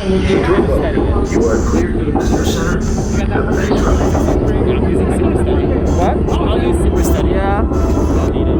You are cleared to the visitor center. Have a nice ride. I'm using super steady. What? I'll use super steady. Yeah. I'll need it.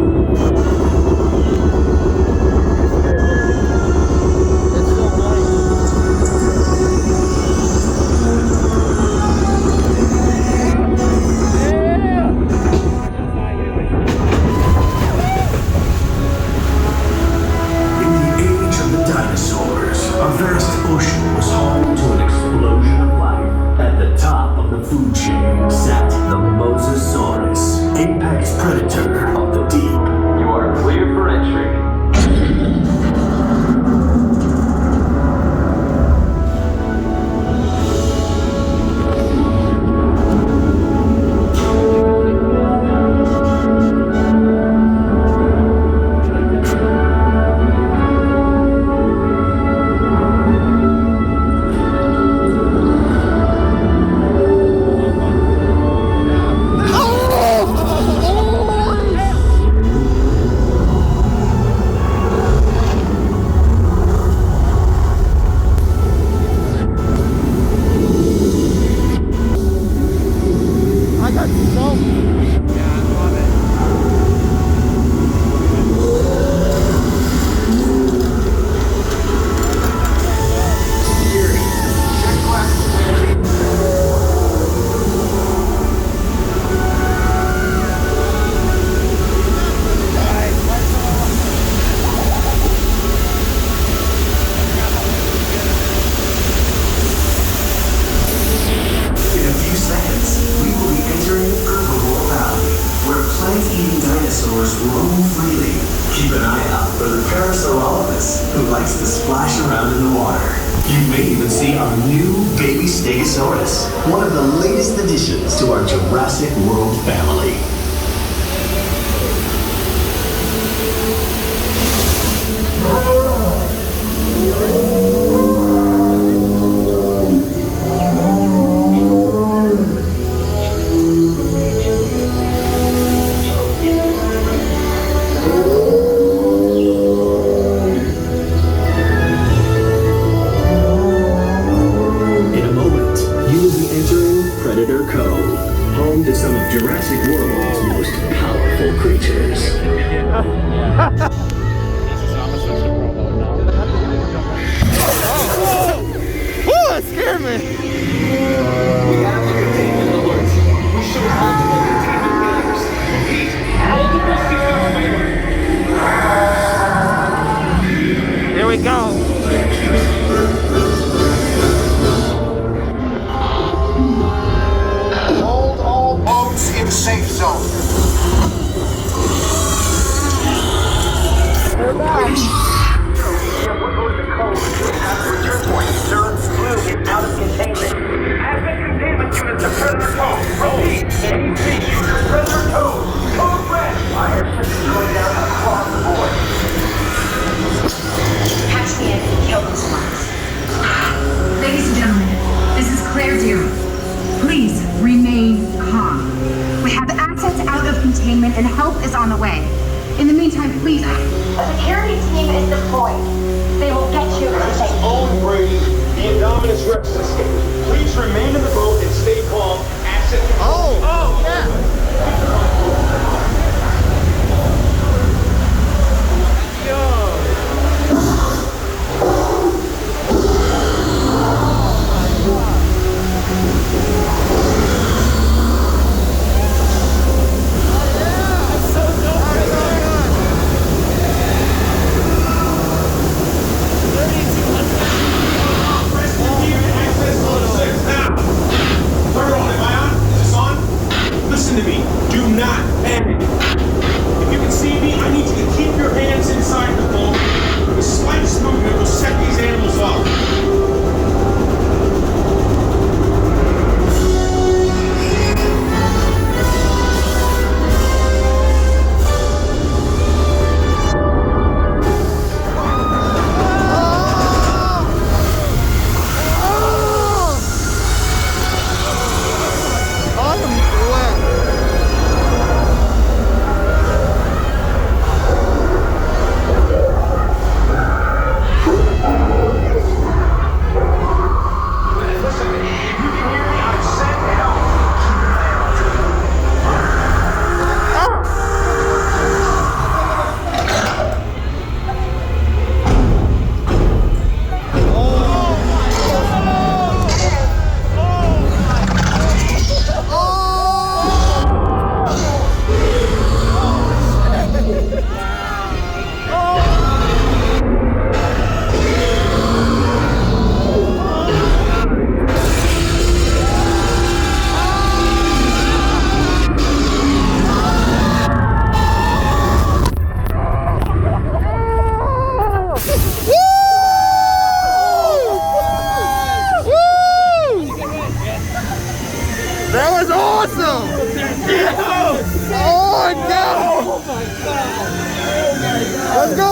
A vast ocean was home to an explosion of life. At the top of the food chain sat the Mosasaurus, apex predator of the deep. You are cleared for entry. Roam freely. Keep an eye out for the Parasaurolophus, who likes to splash around in the water. You may even see our new baby Stegosaurus, one of the latest additions to our Jurassic World family. Home to some of Jurassic World's most powerful creatures. Oh, that scared me. We have to contain the lords. We should have to contain the Here we go. In safe zone. They're back. We're going to code at the return point. Sir, Blue is out of containment. Active containment units to Predator Code. Repeat, AC units Predator Code. Code red. Fire systems going down across the board. Catch me and kill those ones. Ladies and gentlemen, this is Claire Deer. Please remain calm. We have assets out of containment and help is on the way. In the meantime, please. A security team is deployed. They will get you safe. Owen Brady, the Indominus Rex escaped. Please remain in the boat and stay calm. Asset control. Oh, yeah. Let's go!